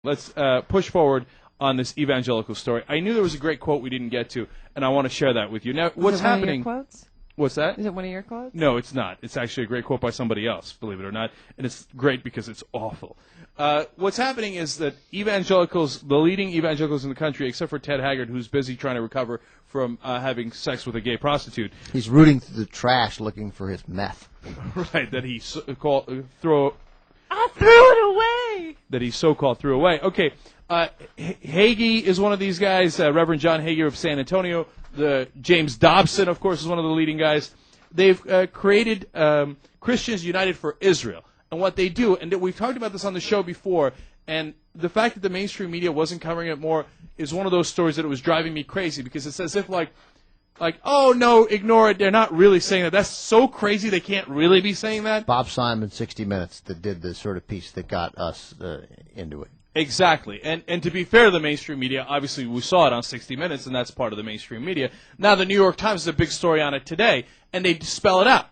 Let's push forward on this evangelical story. I knew there was a great quote we didn't get to, and I want to share that with you. Now, what's happening? Is it one of your quotes? What's that? Is it one of your quotes? No, it's not. It's actually a great quote by somebody else, believe it or not, and it's great because it's awful. What's happening is that evangelicals, the leading evangelicals in the country, except for Ted Haggard, who's busy trying to recover from having sex with a gay prostitute. He's rooting through the trash looking for his meth. Right, that he I threw it away! That he so-called threw away. Okay, Hagee is one of these guys, Reverend John Hagee of San Antonio. James Dobson, of course, is one of the leading guys. They've created Christians United for Israel. And what they do, and we've talked about this on the show before, and the fact that the mainstream media wasn't covering it more is one of those stories that it was driving me crazy, because it's as if like, oh, no, ignore it. They're not really saying that. That's so crazy they can't really be saying that. Bob Simon, 60 Minutes, that did the sort of piece that got us into it. Exactly. And to be fair to the mainstream media, obviously we saw it on 60 Minutes, and that's part of the mainstream media. Now the New York Times has a big story on it today, and they spell it out.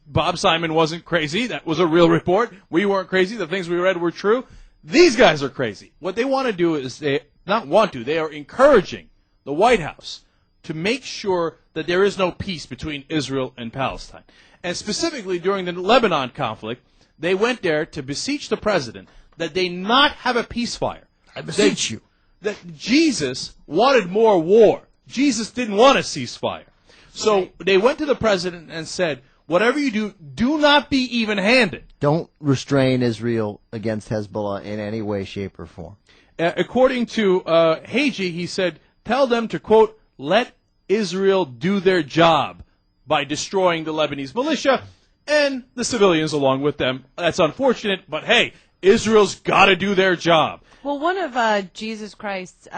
Bob Simon wasn't crazy. That was a real report. We weren't crazy. The things we read were true. These guys are crazy. What they want to do is they are encouraging the White House to make sure that there is no peace between Israel and Palestine. And specifically during the Lebanon conflict, they went there to beseech the president that they not have a ceasefire. I beseech you. That Jesus wanted more war. Jesus didn't want a ceasefire. So they went to the president and said, whatever you do, do not be even-handed. Don't restrain Israel against Hezbollah in any way, shape, or form. According to Hagee, he said, tell them to, quote, let Israel do their job by destroying the Lebanese militia and the civilians along with them. That's unfortunate, but hey, Israel's got to do their job. Well, one of Jesus Christ's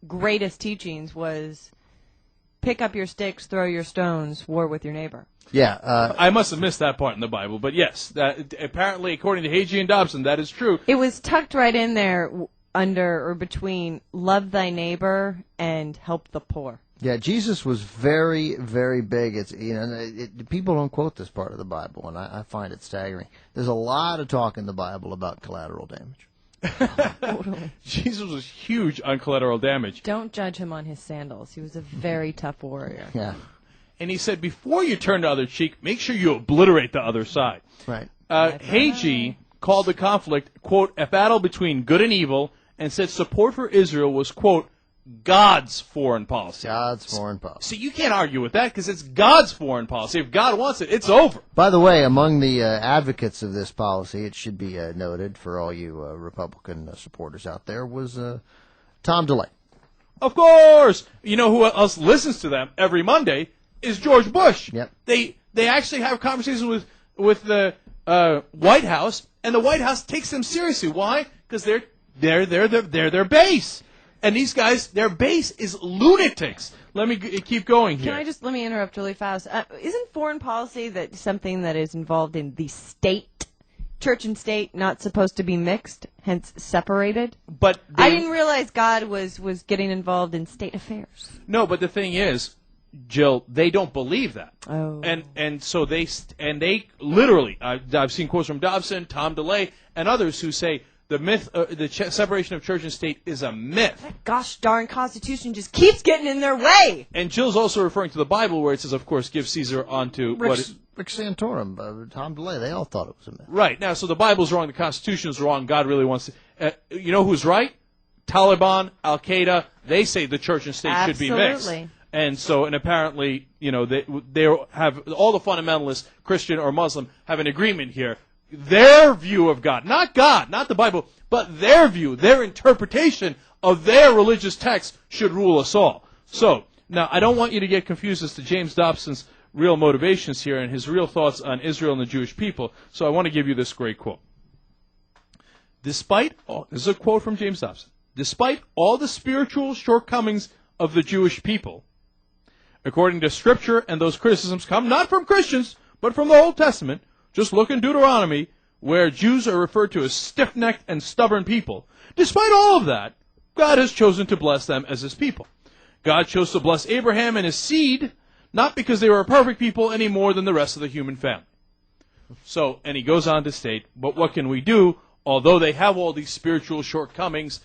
greatest teachings was pick up your sticks, throw your stones, war with your neighbor. Yeah. I must have missed that part in the Bible, but yes, apparently, according to Hagee and Dobson, that is true. It was tucked right in there under or between love thy neighbor and help the poor. Yeah, Jesus was very, very big. It's people don't quote this part of the Bible, and I find it staggering. There's a lot of talk in the Bible about collateral damage. Totally. Jesus was huge on collateral damage. Don't judge him on his sandals. He was a very tough warrior. Yeah. And he said, before you turn the other cheek, make sure you obliterate the other side. Right. Hagee called the conflict, quote, a battle between good and evil, and said support for Israel was, quote, God's foreign policy. God's foreign policy. So you can't argue with that because it's God's foreign policy. If God wants it, it's over. By the way, among the advocates of this policy, it should be noted for all you Republican supporters out there, was Tom DeLay. Of course. You know who else listens to them every Monday is George Bush. Yep. They actually have conversations with the White House, and the White House takes them seriously. Why? Because they're their base. And these guys, their base is lunatics. Let me keep going here. Let me interrupt really fast. Isn't foreign policy that something that is involved in the state, church and state, not supposed to be mixed, hence separated? But I didn't realize God was getting involved in state affairs. No, but the thing is, Jill, they don't believe that. Oh. And so they literally, I've seen quotes from Dobson, Tom DeLay, and others who say, the myth, separation of church and state is a myth. That gosh darn Constitution just keeps getting in their way. And Jill's also referring to the Bible where it says, of course, give Caesar onto Rick Santorum, Tom DeLay, they all thought it was a myth. Right. Now, so the Bible's wrong, the Constitution's wrong, God really wants to... you know who's right? Taliban, Al-Qaeda, they say the church and state should be mixed. Absolutely. And apparently, they have all the fundamentalists, Christian or Muslim, have an agreement here. Their view of God, not the Bible, but their view, their interpretation of their religious text should rule us all. So, now, I don't want you to get confused as to James Dobson's real motivations here and his real thoughts on Israel and the Jewish people, so I want to give you this great quote. This is a quote from James Dobson. Despite all the spiritual shortcomings of the Jewish people, according to Scripture, and those criticisms come not from Christians, but from the Old Testament. Just look in Deuteronomy, where Jews are referred to as stiff-necked and stubborn people. Despite all of that, God has chosen to bless them as his people. God chose to bless Abraham and his seed, not because they were a perfect people any more than the rest of the human family. So, and he goes on to state, but what can we do? although they have all these spiritual shortcomings,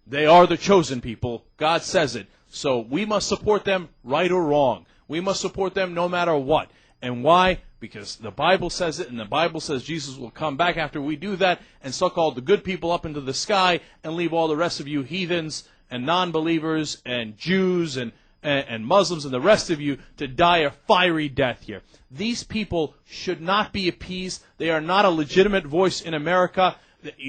they are the chosen people. God says it. So we must support them, right or wrong. We must support them no matter what. And why? Because the Bible says it, and the Bible says Jesus will come back after we do that and suck all the good people up into the sky and leave all the rest of you heathens and non-believers and Jews and Muslims and the rest of you to die a fiery death here. These people should not be appeased. They are not a legitimate voice in America.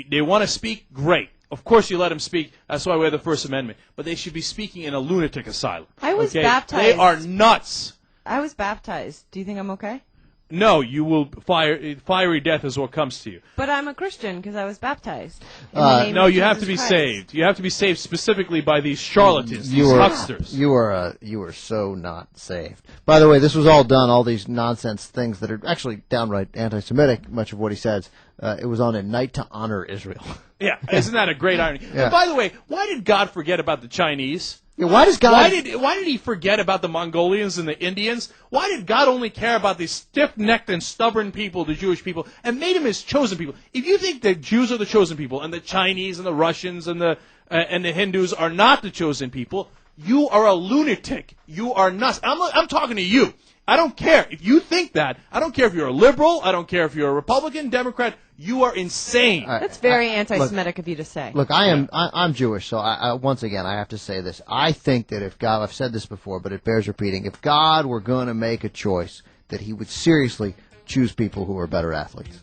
They want to speak, great. Of course you let them speak. That's why we have the First Amendment. But they should be speaking in a lunatic asylum. I was baptized. They are nuts. I was baptized. Do you think I'm okay? No, you will fiery death is what comes to you. But I'm a Christian because I was baptized. No, you have to be saved. You have to be saved specifically by these charlatans, these hucksters. You are so not saved. By the way, this was all done, all these nonsense things that are actually downright anti-Semitic, much of what he says. It was on a night to honor Israel. Yeah, isn't that a great irony? Yeah. And by the way, why did God forget about the Chinese? Yeah, why does God? Why did he forget about the Mongolians and the Indians? Why did God only care about these stiff-necked and stubborn people, the Jewish people, and made them his chosen people? If you think the Jews are the chosen people, and the Chinese and the Russians and the Hindus are not the chosen people, you are a lunatic. You are nuts. I'm talking to you. I don't care if you think that. I don't care if you're a liberal. I don't care if you're a Republican, Democrat. You are insane. That's very anti-Semitic of you to say. Look, I'm Jewish, so once again I have to say this. I think that if God, I've said this before, but it bears repeating. If God were going to make a choice, that He would seriously choose people who are better athletes.